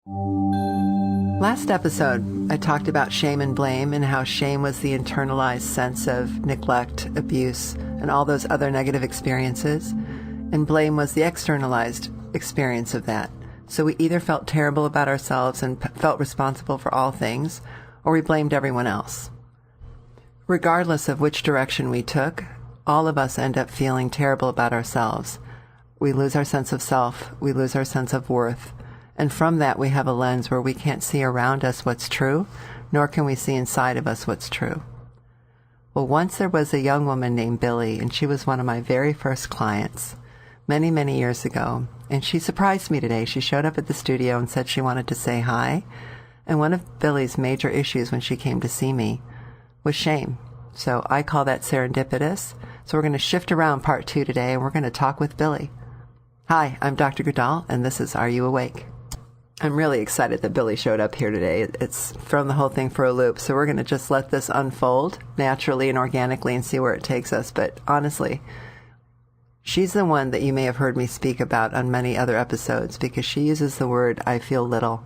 Last episode, I talked about shame and blame and how shame was the internalized sense of neglect, abuse, and all those other negative experiences, and blame was the externalized experience of that. So we either felt terrible about ourselves and felt responsible for all things, or we blamed everyone else. Regardless of which direction we took, all of us end up feeling terrible about ourselves. We lose our sense of self, we lose our sense of worth, and from that we have a lens where we can't see around us what's true, nor can we see inside of us what's true. Well, once there was a young woman named Billie, and she was one of my very first clients, many, many years ago, and she surprised me today. She showed up at the studio and said she wanted to say hi, and one of Billie's major issues when she came to see me was shame. So I call that serendipitous. So we're going to shift around part 2 today, and we're going to talk with Billie. Hi, I'm Dr. Guldal, and this is Are You Awake? I'm really excited that Billie showed up here today. It's thrown the whole thing for a loop, so we're going to just let this unfold naturally and organically and see where it takes us. But honestly, she's the one that you may have heard me speak about on many other episodes because she uses the word, I feel little.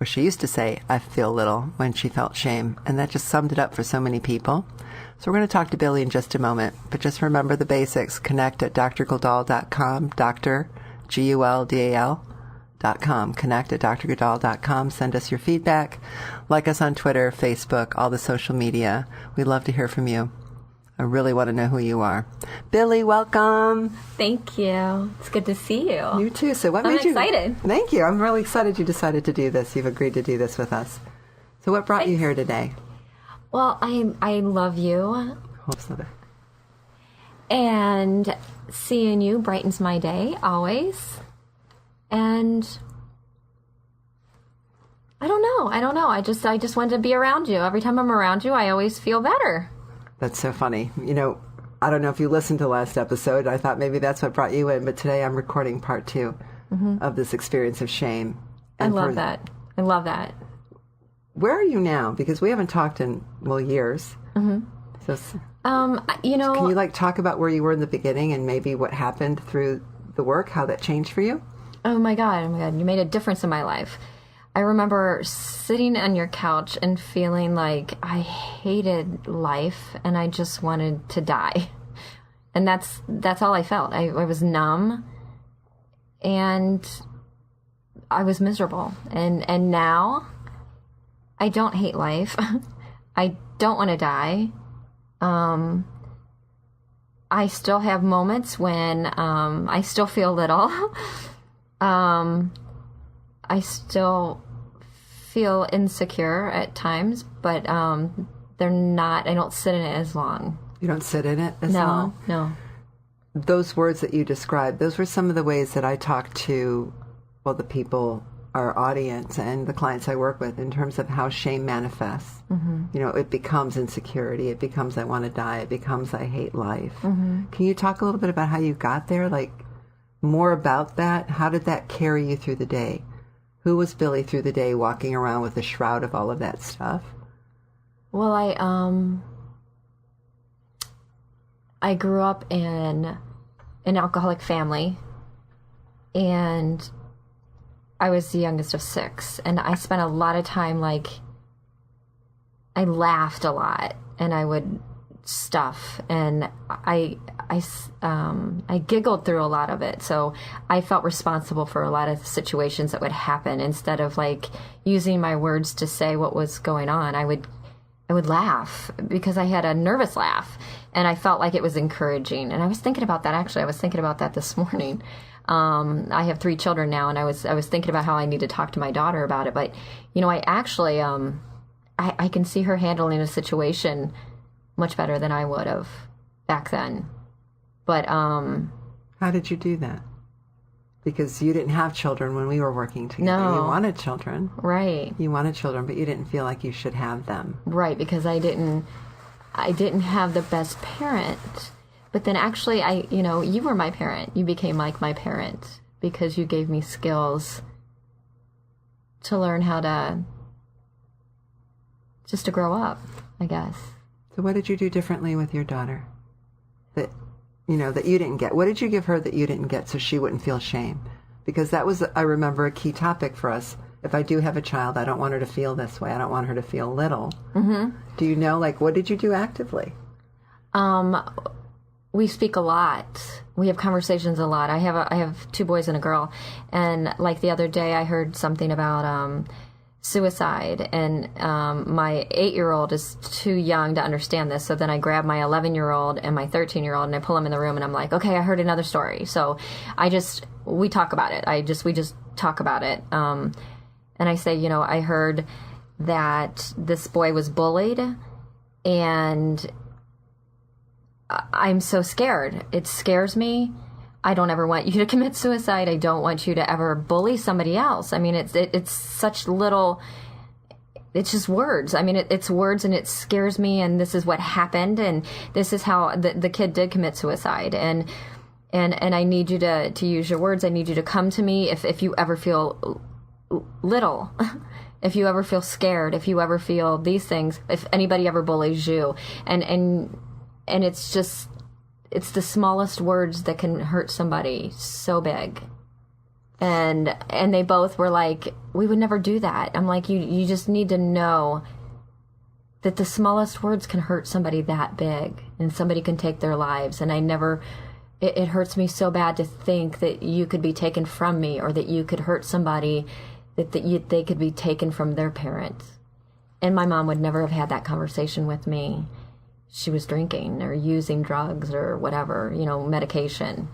Or she used to say, I feel little, when she felt shame. And that just summed it up for so many people. So we're going to talk to Billie in just a moment. But just remember the basics. Connect at drguldal.com, Dr. Guldal.com. Connect at drguldal.com. Send us your feedback. Like us on Twitter, Facebook, all the social media. We'd love to hear from you. I really want to know who you are. Billie, welcome. Thank you. It's good to see you. You too. So what made you... I'm excited. Thank you. I'm really excited you decided to do this. You've agreed to do this with us. So what brought you here today? Well, I love you. Hope so. And seeing you brightens my day, always. And I don't know. I just wanted to be around you. Every time I'm around you, I always feel better. That's so funny. You know, I don't know if you listened to last episode. I thought maybe that's what brought you in. But today I'm recording part 2 of this experience of shame. And I love that. I love that. Where are you now? Because we haven't talked in, years. Mm-hmm. So, can you talk about where you were in the beginning and maybe what happened through the work, how that changed for you? Oh my God. You made a difference in my life. I remember sitting on your couch and feeling like I hated life and I just wanted to die. And that's all I felt. I was numb and I was miserable. And now I don't hate life. I don't want to die. I still have moments when I still feel little. I still feel insecure at times, but they're not, I don't sit in it as long. You don't sit in it as long? No. Those words that you described, those were some of the ways that I talked to, the people, our audience, and the clients I work with in terms of how shame manifests. Mm-hmm. You know, it becomes insecurity. It becomes I want to die. It becomes I hate life. Mm-hmm. Can you talk a little bit about how you got there? More about that? How did that carry you through the day? Who was Billie through the day walking around with a shroud of all of that stuff? Well, I grew up in an alcoholic family, and I was the youngest of 6, and I spent a lot of time, I laughed a lot, and I would stuff, and I giggled through a lot of it, so I felt responsible for a lot of situations that would happen. Instead of using my words to say what was going on, I would laugh because I had a nervous laugh, and I felt like it was encouraging. And I was thinking about that, actually. I was thinking about that this morning. I have 3 children now, and I was thinking about how I need to talk to my daughter about it. But I actually I can see her handling a situation much better than I would have back then. But how did you do that? Because you didn't have children when we were working together. No. You wanted children. Right. You wanted children, but you didn't feel like you should have them. Right, because I didn't have the best parent. But then actually you were my parent. You became like my parent because you gave me skills to learn how to just to grow up, I guess. So what did you do differently with your daughter that you didn't get? What did you give her that you didn't get so she wouldn't feel shame? Because that was, I remember, a key topic for us if I do have a child, I don't want her to feel this way. I don't want her to feel little. Mm-hmm. Do you know, like, what did you do actively? We speak a lot. We have conversations a lot. I have 2 boys and a girl. And like the other day, I heard something about suicide. And my 8-year-old is too young to understand this. So then I grab my 11-year-old and my 13-year-old and I pull them in the room and I'm like, okay, I heard another story. So we talk about it. We just talk about it. And I say, you know, I heard that this boy was bullied and I'm so scared. It scares me. I don't ever want you to commit suicide. I don't want you to ever bully somebody else. I mean, it's such little, it's just words. I mean, it's words and it scares me. And this is what happened. And this is how the kid did commit suicide. And I need you to use your words. I need you to come to me if you ever feel little, if you ever feel scared, if you ever feel these things, if anybody ever bullies you. And it's the smallest words that can hurt somebody so big. And they both were like, we would never do that. I'm like, you just need to know that the smallest words can hurt somebody that big and somebody can take their lives. And it hurts me so bad to think that you could be taken from me or that you could hurt somebody, that they could be taken from their parents. And my mom would never have had that conversation with me. She was drinking or using drugs or whatever, you know, medication.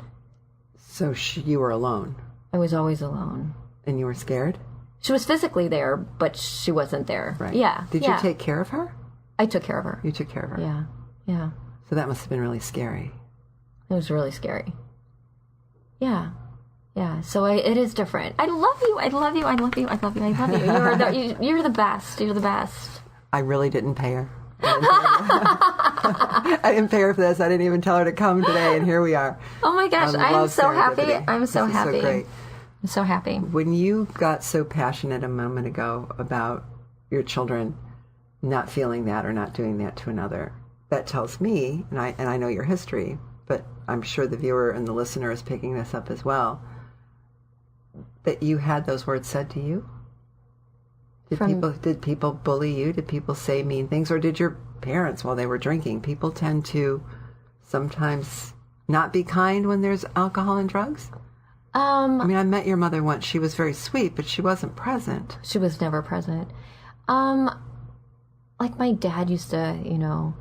So you were alone? I was always alone. And you were scared? She was physically there, but she wasn't there. Right. Yeah. Did you take care of her? I took care of her. You took care of her? Yeah. Yeah. So that must have been really scary. It was really scary. Yeah. Yeah. So it is different. I love you. I love you. I love you. I love you. I love you. You're the best. You're the best. I really didn't pay her. I didn't pay her for this. I didn't even tell her to come today, and here we are. Oh my gosh, I am so happy. I'm so happy. So great. I'm so happy. When you got so passionate a moment ago about your children not feeling that or not doing that to another, that tells me, and I know your history, but I'm sure the viewer and the listener is picking this up as well, that you had those words said to you? Did people bully you? Did people say mean things? Or did your parents, while they were drinking, people tend to sometimes not be kind when there's alcohol and drugs? I mean, I met your mother once. She was very sweet, but she wasn't present. She was never present. Like my dad used to, you know,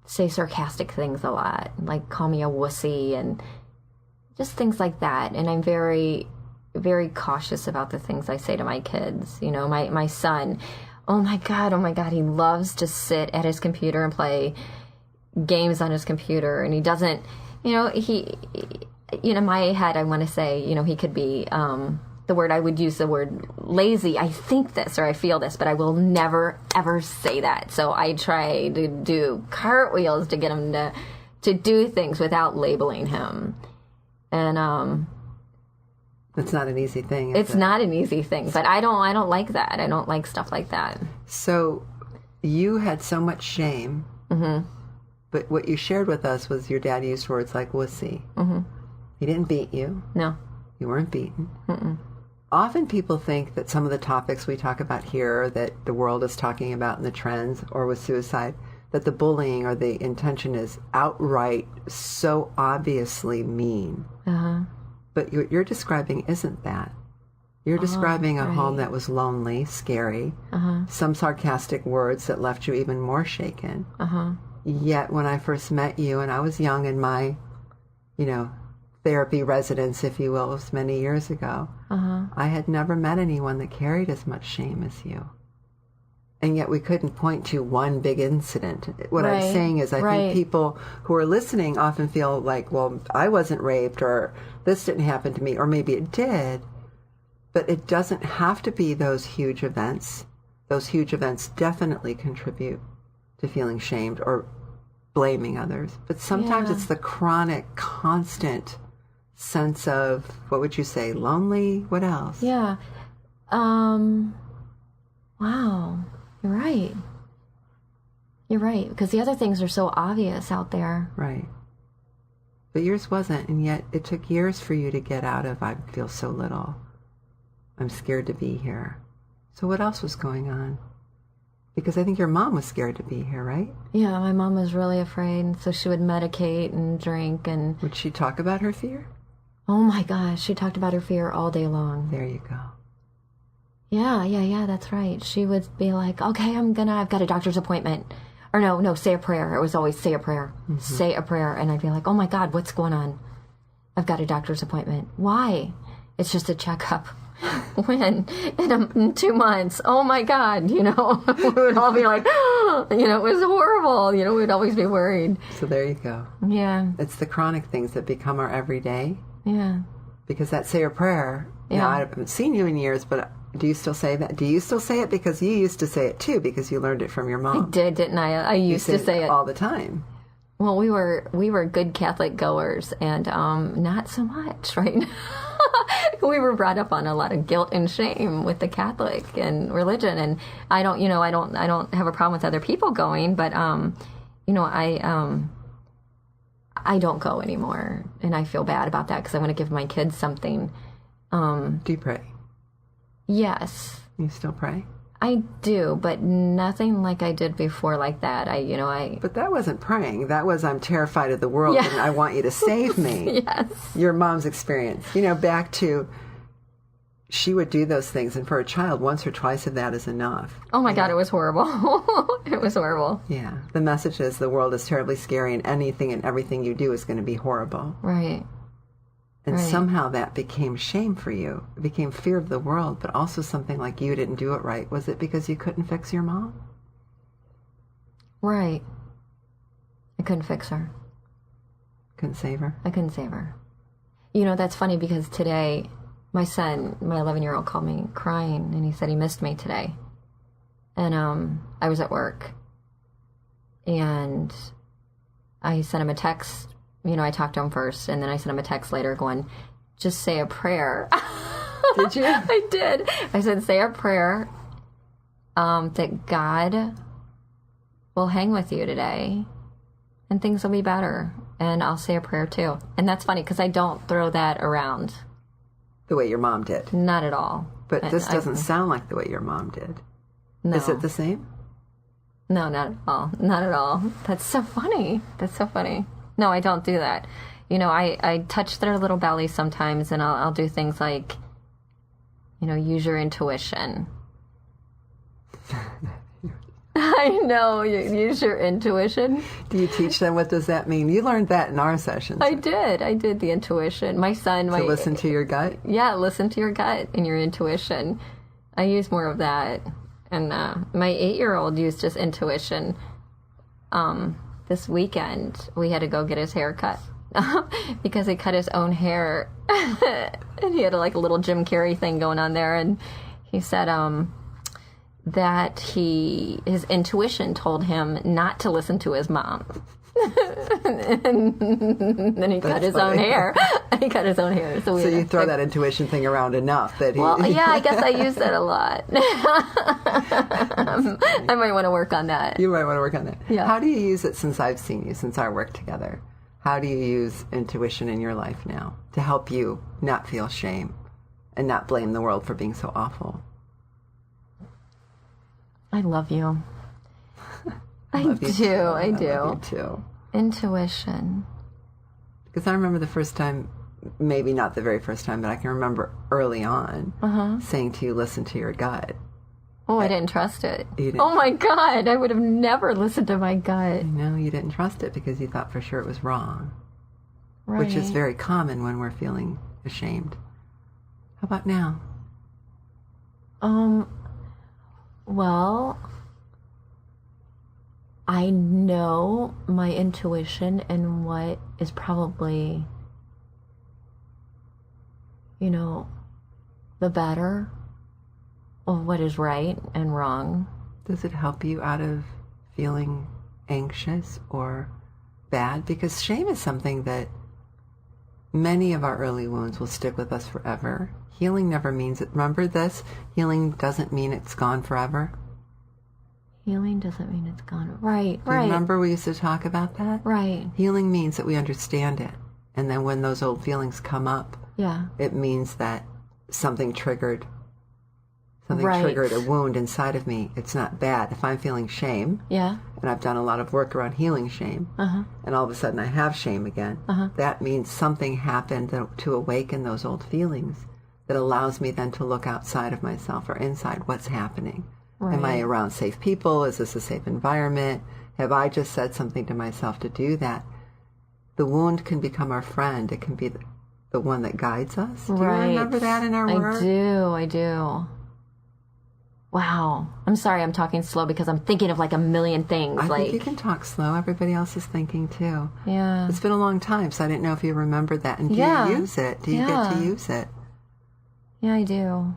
say sarcastic things a lot, like call me a wussy and just things like that. And I'm very, very cautious about the things I say to my kids. You know, my son, oh my God, he loves to sit at his computer and play games on his computer. And he doesn't, you know, in my head, I want to say, you know, he could be, I would use the word lazy. I think this or I feel this, but I will never, ever say that. So I try to do cartwheels to get him to do things without labeling him. And, it's not an easy thing. It's not an easy thing, but I don't like that. I don't like stuff like that. So you had so much shame, but what you shared with us was your dad used words like wussy. He didn't beat you. No. You weren't beaten. Often people think that some of the topics we talk about here that the world is talking about in the trends or with suicide, that the bullying or the intention is outright so obviously mean. But what you're describing isn't that. You're describing a home that was lonely, scary, some sarcastic words that left you even more shaken. Yet when I first met you, and I was young in my, you know, therapy residence, if you will, was many years ago, I had never met anyone that carried as much shame as you. And yet we couldn't point to one big incident. What I'm saying is I think people who are listening often feel like, well, I wasn't raped, or this didn't happen to me, or maybe it did. But it doesn't have to be those huge events. Those huge events definitely contribute to feeling shamed or blaming others. But sometimes it's the chronic, constant sense of, what would you say, lonely? What else? Yeah. Wow. You're right. You're right. Because the other things are so obvious out there. Right. But yours wasn't. And yet it took years for you to get out of, I feel so little. I'm scared to be here. So what else was going on? Because I think your mom was scared to be here, right? Yeah, my mom was really afraid, so she would medicate and drink and... Would she talk about her fear? Oh my gosh, she talked about her fear all day long. There you go. Yeah, that's right. She would be like, okay, I've got a doctor's appointment. Or no, say a prayer. It was always say a prayer. Mm-hmm. Say a prayer. And I'd be like, oh my God, what's going on? I've got a doctor's appointment. Why? It's just a checkup. When? In 2 months. Oh my God, we would all be like, it was horrible. We'd always be worried. So there you go. Yeah. It's the chronic things that become our everyday. Yeah. Because that say a prayer, I haven't seen you in years, but do you still say that? Do you still say it? Because you used to say it too, because you learned it from your mom. I did, didn't I? I used to say it all the time. Well, we were good Catholic goers, and not so much, right? We were brought up on a lot of guilt and shame with the Catholic and religion, and I don't have a problem with other people going, but I don't go anymore, and I feel bad about that because I want to give my kids something. Do you pray? Yes. You still pray? I do, but nothing like I did before like that. But that wasn't praying. That was, I'm terrified of the world and I want you to save me. Yes. Your mom's experience. Back to, she would do those things, and for a child, once or twice of that is enough. Oh my God, it was horrible. It was horrible. Yeah. The message is the world is terribly scary, and anything and everything you do is going to be horrible. Right. And somehow that became shame for you. It became fear of the world, but also something like you didn't do it right. Was it because you couldn't fix your mom? Right. I couldn't fix her. Couldn't save her? I couldn't save her. That's funny because today, my son, my 11-year-old, called me crying, and he said he missed me today. And I was at work. And I sent him a text. I talked to him first, and then I sent him a text later going, just say a prayer. Did you? I did. I said, say a prayer that God will hang with you today, and things will be better. And I'll say a prayer too. And that's funny, because I don't throw that around. The way your mom did? Not at all. But this doesn't sound like the way your mom did. No. Is it the same? No, not at all. Not at all. That's so funny. No, I don't do that. I touch their little belly sometimes, and I'll do things like, use your intuition. I know, use your intuition. Do you teach them? What does that mean? You learned that in our sessions. I did the intuition. My son... To listen to your gut? Yeah, listen to your gut and your intuition. I use more of that. And my 8-year-old used his intuition. This weekend, we had to go get his hair cut because he cut his own hair. And he had a little Jim Carrey thing going on there. And he said that his intuition told him not to listen to his mom. And then he cut his own hair. He cut his own hair. So you throw that intuition thing around enough that he... Well, yeah, I guess I use that a lot. I might want to work on that. You might want to work on that. Yeah. How do you use it since I've seen you, since our work together? How do you use intuition in your life now to help you not feel shame and not blame the world for being so awful? I love you. I do. I love you too. Intuition. Because I remember the first time, maybe not the very first time, but I can remember early on saying to you, listen to your gut. Oh, I didn't trust it. You didn't. Oh my God, I would have never listened to my gut. No, you didn't trust it because you thought for sure it was wrong. Right. Which is very common when we're feeling ashamed. How about now? Well, I know my intuition and what is probably, the better of what is right and wrong. Does it help you out of feeling anxious or bad? Because shame is something that many of our early wounds will stick with us forever. Healing never means it. Remember this? Healing doesn't mean it's gone forever. Healing doesn't mean it's gone. Right, right. Remember we used to talk about that? Right. Healing means that we understand it. And then when those old feelings come up, yeah, it means that something triggered Something Right. triggered a wound inside of me. It's not bad. If I'm feeling shame, Yeah. and I've done a lot of work around healing shame, and all of a sudden I have shame again, that means something happened to awaken those old feelings that allows me then to look outside of myself or inside. What's happening? Right. Am I around safe people? Is this a safe environment? Have I just said something to myself to do that? The wound can become our friend. It can be the one that guides us. Do you remember that in our work? I do. Wow. I'm sorry I'm talking slow because I'm thinking of like a million things. I think you can talk slow. Everybody else is thinking too. Yeah. It's been a long time, so I didn't know if you remembered that. And do you use it? Do you get to use it? Yeah, I do.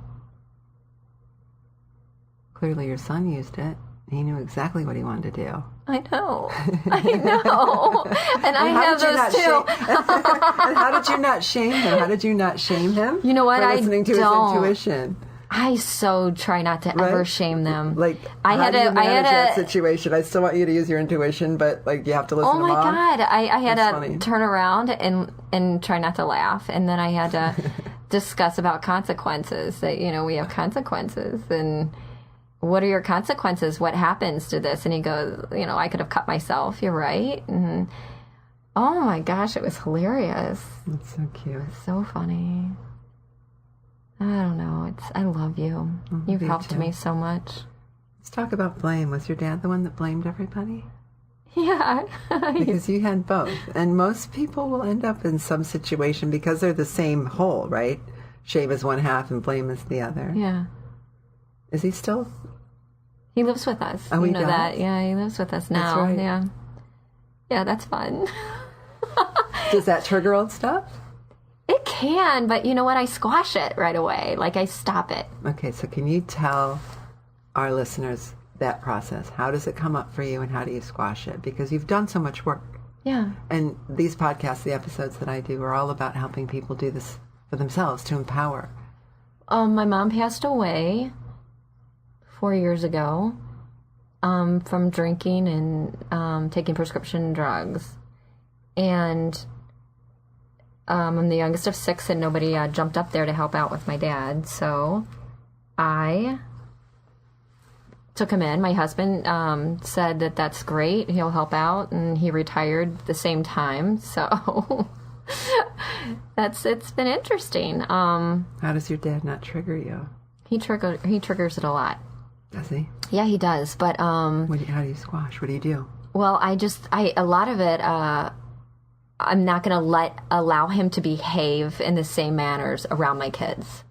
Clearly your son used it. He knew exactly what he wanted to do. I know. And I have those too. And how did you not shame him? How did you not shame him? You know what? By listening to his intuition. I so try not to ever shame them. Like, I how had do you manage that a situation? I still want you to use your intuition, but like you have to listen to Mom. Oh my God. I had That's to funny. turn around and try not to laugh. And then I had to discuss about consequences, that, we have consequences. And what are your consequences? What happens to this? And he goes, I could have cut myself. You're right. And oh my gosh, it was hilarious. That's so cute. So funny. I don't know. I love you. You've helped too. me so much. Let's talk about blame. Was your dad the one that blamed everybody? Yeah. Because you had both. And most people will end up in some situation because they're the same whole, right? Shame is one half and blame is the other. Yeah. Is he still? He lives with us. Oh, you he know does? that? Yeah, he lives with us now. That's right. Yeah. Yeah, that's fun. Does that trigger old stuff? It can, but you know what? I squash it right away. Like, I stop it. Okay, so can you tell our listeners that process? How does it come up for you and how do you squash it? Because you've done so much work. Yeah. And these podcasts, the episodes that I do, are all about helping people do this for themselves, to empower. My mom passed away 4 years ago from drinking and taking prescription drugs. And I'm the youngest of 6, and nobody jumped up there to help out with my dad. So I took him in. My husband said that that's great. He'll help out, and he retired the same time. So it's been interesting. How does your dad not trigger you? He triggers it a lot. Does he? Yeah, he does. But How do you squash? What do you do? well, a lot of it. I'm not going to allow him to behave in the same manners around my kids.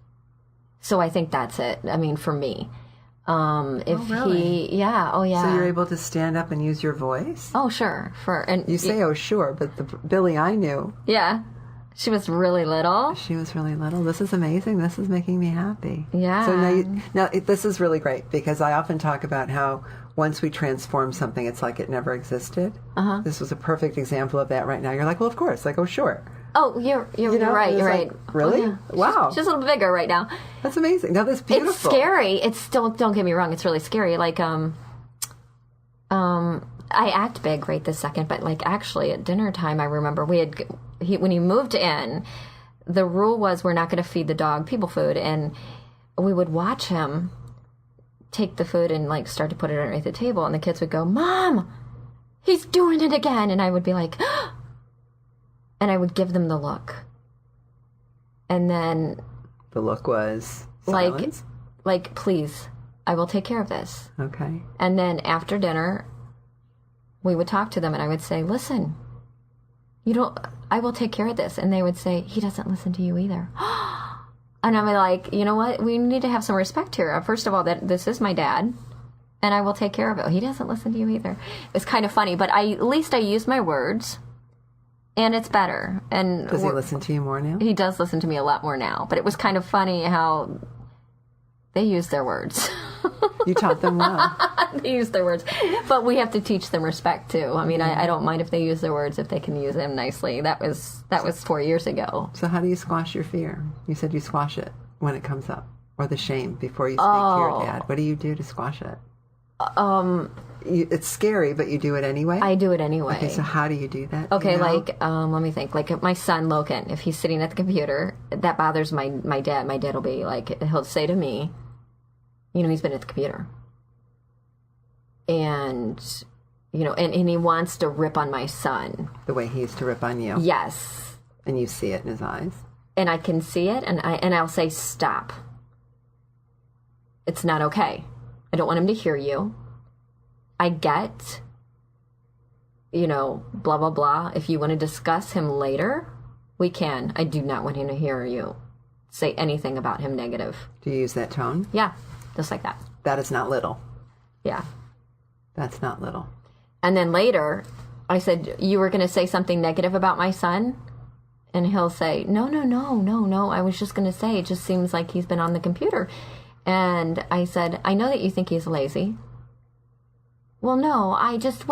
So I think that's it. I mean, for me, if really? he, yeah, oh yeah. So you're able to stand up and use your voice? Oh sure, and You say, oh sure, but the Billie I knew, yeah, she was really little. she was really little. This is amazing. This is making me happy. Yeah. So this is really great because I often talk about how once we transform something, it's like it never existed. This was a perfect example of that right now. You're like, well, of course. Like, oh, sure. Oh, you're know, right. it was You're like, right. really? Oh, yeah. Wow. She's a little bigger right now. That's amazing. No, that's beautiful. It's scary. It's still, don't get me wrong, it's really scary. Like, I act big right this second, but like actually at dinner time, I remember when he moved in, the rule was we're not going to feed the dog people food, and we would watch him take the food and like start to put it underneath the table, and the kids would go, "Mom, he's doing it again," and I would be like, and I would give them the look, and then The look was silence? like please, I will take care of this. Okay. And then after dinner, we would talk to them, and I would say, listen, I will take care of this. And they would say, he doesn't listen to you either. And I'm like, you know what? We need to have some respect here. First of all, that this is my dad, and I will take care of it. He doesn't listen to you either. It's kind of funny, but at least I use my words, and it's better. And Does he listen to you more now? He does listen to me a lot more now. But it was kind of funny how they use their words. You taught them well. They use their words. But we have to teach them respect, too. I mean, I don't mind if they use their words if they can use them nicely. That was 4 years ago. So how do you squash your fear? You said you squash it when it comes up. Or the shame before you speak to your dad. What do you do to squash it? It's scary, but you do it anyway? I do it anyway. Okay, so how do you do that? Okay, You know? like, let me think. Like, my son, Logan, if he's sitting at the computer, that bothers my dad. My dad will be like, he'll say to me, he's been at the computer. And, and he wants to rip on my son. The way he used to rip on you. Yes. And you see it in his eyes. And I can see it, and I'll say, stop. It's not okay. I don't want him to hear you. I get, blah, blah, blah. If you want to discuss him later, we can. I do not want him to hear you say anything about him negative. Do you use that tone? Yeah, just like that. That is not little. Yeah. That's not little. And then later, I said, you were going to say something negative about my son? And he'll say, no. I was just going to say, it just seems like he's been on the computer. And I said, I know that you think he's lazy. Well, no, I just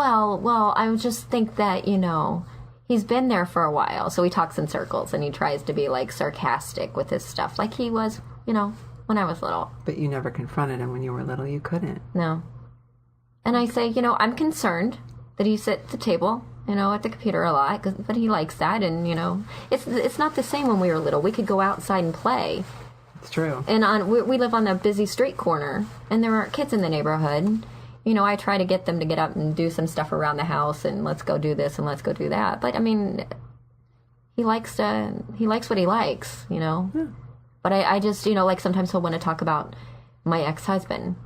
think that, he's been there for a while. So he talks in circles and he tries to be like sarcastic with his stuff. Like he was, when I was little. But you never confronted him when you were little. You couldn't. No. And I say, I'm concerned that he sits at the table, at the computer a lot, but he likes that. And, it's not the same when we were little. We could go outside and play. It's true. And we live on a busy street corner, and there aren't kids in the neighborhood. I try to get them to get up and do some stuff around the house, and let's go do this and let's go do that. But, he likes what he likes, Yeah. But I just, like sometimes he'll want to talk about my ex-husband.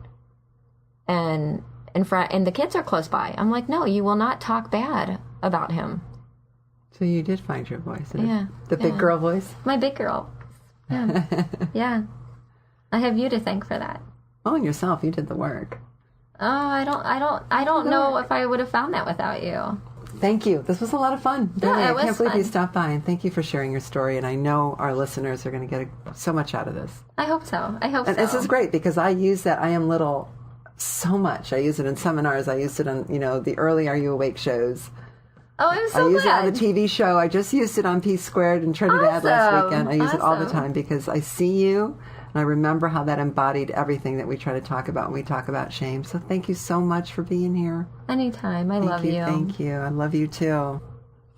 And the kids are close by. I'm like, no, you will not talk bad about him. So you did find your voice. Yeah. The big girl voice? My big girl. Yeah. Yeah. I have you to thank for that. Oh, and yourself. You did the work. Oh, I don't know if I would have found that without you. Thank you. This was a lot of fun. Really, Yeah, it was I can't believe fun. you stopped by, and thank you for sharing your story. And I know our listeners are going to get so much out of this. I hope so. And this is great because I use that I am little so much. I use it in seminars. I used it on, the early Are You Awake shows. Oh, I'm so I use glad. it on the TV show. I just used it on P Squared in Trinidad last weekend. I use it all the time because I see you and I remember how that embodied everything that we try to talk about when we talk about shame. So thank you so much for being here. Anytime. I love you. Thank you. I love you too.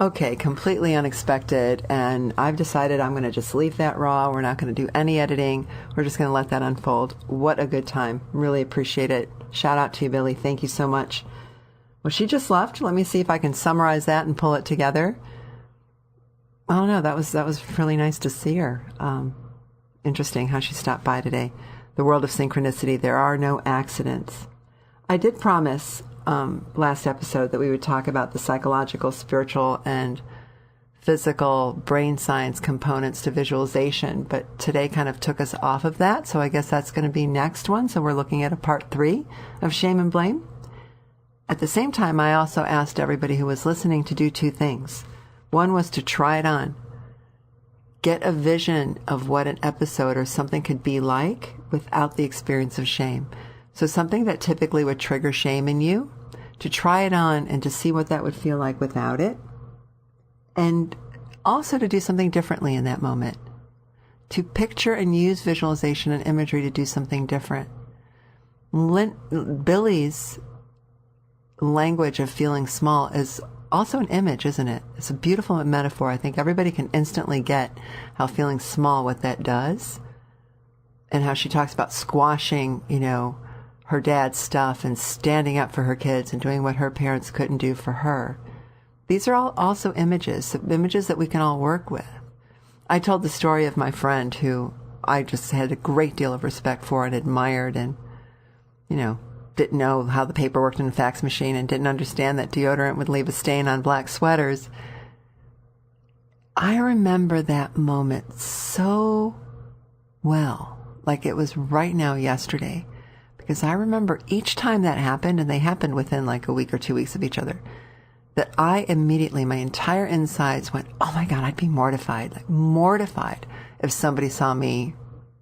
Okay, completely unexpected, and I've decided I'm going to just leave that raw. We're not going to do any editing. We're just going to let that unfold. What a good time. Really appreciate it. Shout out to you, Billie. Thank you so much. Well, she just left. Let me see if I can summarize that and pull it together. I don't know. That was really nice to see her. Interesting how she stopped by today. The world of synchronicity. There are no accidents. I did promise last episode that we would talk about the psychological, spiritual, and physical brain science components to visualization, but today kind of took us off of that, so I guess that's going to be next one. So we're looking at a part 3 of Shame and Blame. At the same time, I also asked everybody who was listening to do 2 things. One was to try it on. Get a vision of what an episode or something could be like without the experience of shame. So something that typically would trigger shame in you, to try it on and to see what that would feel like without it. And also to do something differently in that moment. To picture and use visualization and imagery to do something different. Billie's language of feeling small is also an image, isn't it? It's a beautiful metaphor. I think everybody can instantly get how feeling small, what that does. And how she talks about squashing, her dad's stuff and standing up for her kids and doing what her parents couldn't do for her. These are all also images that we can all work with. I told the story of my friend who I just had a great deal of respect for and admired and, didn't know how the paper worked in a fax machine and didn't understand that deodorant would leave a stain on black sweaters. I remember that moment so well, like it was right now yesterday. Because I remember each time that happened, and they happened within like a week or 2 weeks of each other, that I immediately, my entire insides went, oh my God, I'd be mortified if somebody saw me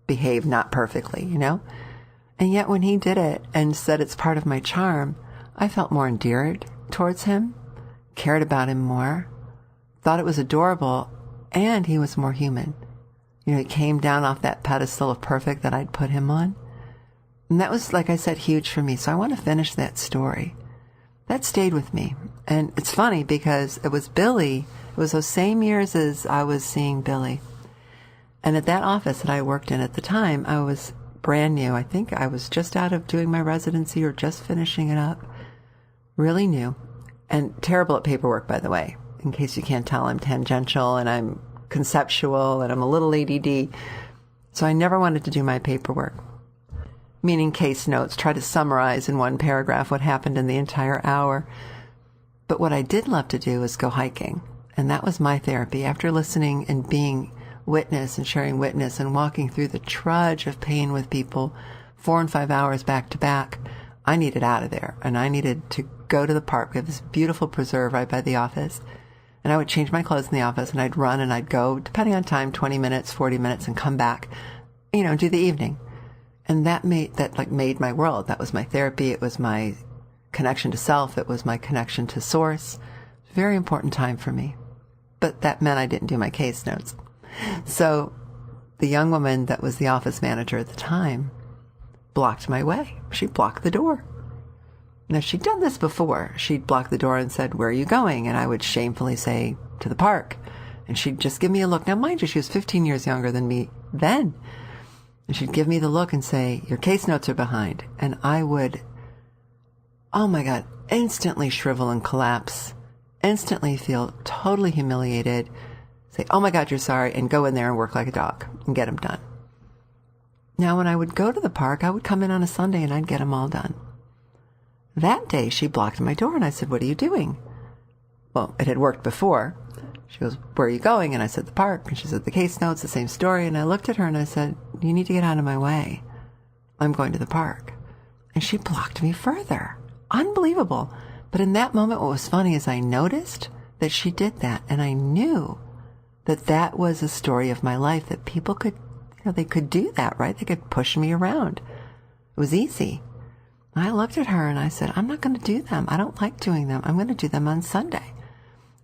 behave not perfectly, And yet when he did it and said it's part of my charm, I felt more endeared towards him, cared about him more, thought it was adorable, and he was more human. He came down off that pedestal of perfect that I'd put him on. And that was, like I said, huge for me. So I want to finish that story. That stayed with me. And it's funny because it was Billie. It was those same years as I was seeing Billie. And at that office that I worked in at the time, I was brand new. I think I was just out of doing my residency or just finishing it up. Really new. And terrible at paperwork, by the way. In case you can't tell, I'm tangential and I'm conceptual and I'm a little ADD. So I never wanted to do my paperwork. Meaning case notes, try to summarize in one paragraph what happened in the entire hour. But what I did love to do was go hiking. And that was my therapy. After listening and being witness and sharing witness and walking through the trudge of pain with people 4 and 5 hours back to back, I needed out of there. And I needed to go to the park. We have this beautiful preserve right by the office. And I would change my clothes in the office and I'd run and I'd go, depending on time, 20 minutes, 40 minutes, and come back, do the evening. And that made my world. That was my therapy. It was my connection to self. It was my connection to source. Very important time for me. But that meant I didn't do my case notes. So the young woman that was the office manager at the time blocked my way. She blocked the door. Now, she'd done this before. She'd block the door and said, "Where are you going?" And I would shamefully say, "To the park." And she'd just give me a look. Now, mind you, she was 15 years younger than me then. And she'd give me the look and say, "Your case notes are behind." And I would, oh my God, instantly shrivel and collapse, instantly feel totally humiliated, say, "Oh my God, you're sorry," and go in there and work like a dog and get them done. Now, when I would go to the park, I would come in on a Sunday and I'd get them all done. That day, she blocked my door and I said, "What are you doing?" Well, it had worked before. She goes, "Where are you going?" And I said, "The park." And she said, "The case notes, the same story." And I looked at her and I said, "You need to get out of my way. I'm going to the park." And she blocked me further. Unbelievable. But in that moment, what was funny is I noticed that she did that. And I knew that that was a story of my life, that people could, they could do that, right? They could push me around. It was easy. I looked at her and I said, "I'm not going to do them. I don't like doing them. I'm going to do them on Sunday."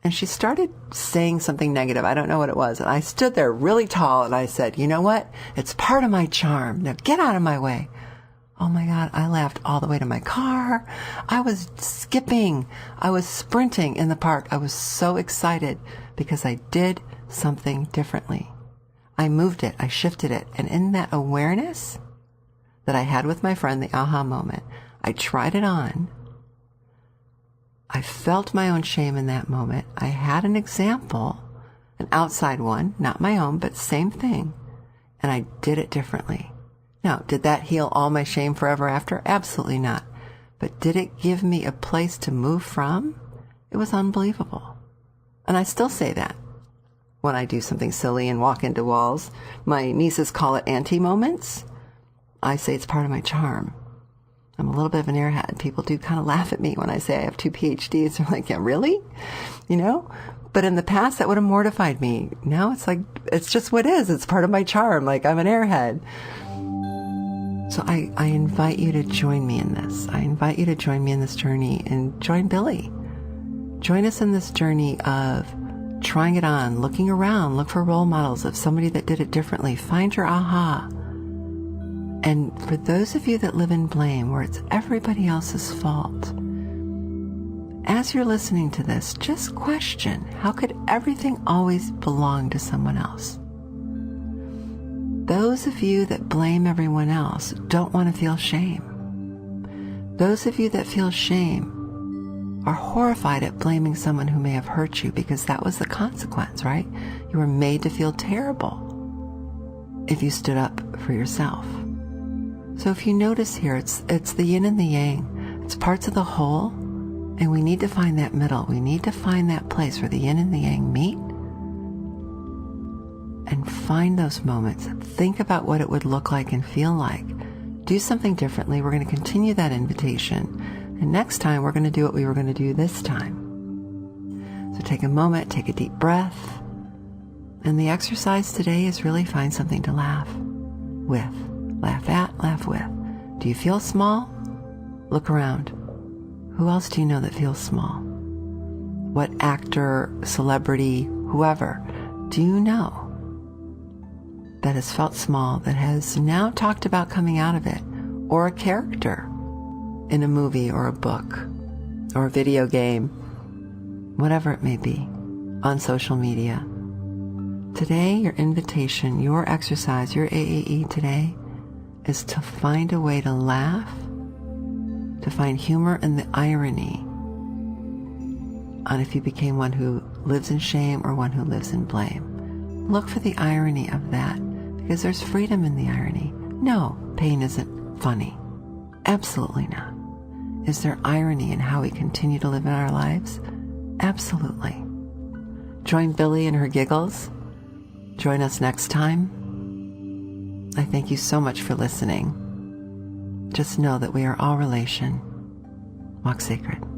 And she started saying something negative. I don't know what it was. And I stood there really tall and I said, "You know what? It's part of my charm. Now get out of my way." Oh my God, I laughed all the way to my car. I was skipping. I was sprinting in the park. I was so excited because I did something differently. I moved it. I shifted it. And in that awareness that I had with my friend, the aha moment, I tried it on. I felt my own shame in that moment. I had an example, an outside one, not my own, but same thing. And I did it differently. Now, did that heal all my shame forever after? Absolutely not. But did it give me a place to move from? It was unbelievable. And I still say that when I do something silly and walk into walls. My nieces call it auntie moments. I say it's part of my charm. I'm a little bit of an airhead. People do kind of laugh at me when I say I have 2 PhDs. They're like, "Yeah, really?" But in the past, that would have mortified me. Now it's like, it's just what is. It's part of my charm. Like, I'm an airhead. So I invite you to join me in this. I invite you to join me in this journey and join Billie. Join us in this journey of trying it on, looking around, look for role models of somebody that did it differently. Find your aha. And for those of you that live in blame, where it's everybody else's fault, as you're listening to this, just question, how could everything always belong to someone else? Those of you that blame everyone else don't want to feel shame. Those of you that feel shame are horrified at blaming someone who may have hurt you, because that was the consequence, right? You were made to feel terrible if you stood up for yourself. So if you notice here, it's the yin and the yang. It's parts of the whole, and we need to find that middle. We need to find that place where the yin and the yang meet, and find those moments. Think about what it would look like and feel like. Do something differently. We're going to continue that invitation. And next time, we're going to do what we were going to do this time. So take a moment, take a deep breath. And the exercise today is really find something to laugh with. Laugh at, laugh with. Do you feel small? Look around. Who else do you know that feels small? What actor, celebrity, whoever do you know that has felt small, that has now talked about coming out of it? Or a character in a movie or a book or a video game, whatever it may be, on social media. Today, your invitation, your exercise, your AAE today, is to find a way to laugh, to find humor and the irony on if you became one who lives in shame or one who lives in blame. Look for the irony of that, because there's freedom in the irony. No, pain isn't funny. Absolutely not. Is there irony in how we continue to live in our lives? Absolutely. Join Billie in her giggles. Join us next time. I thank you so much for listening. Just know that we are all relation. Walk sacred.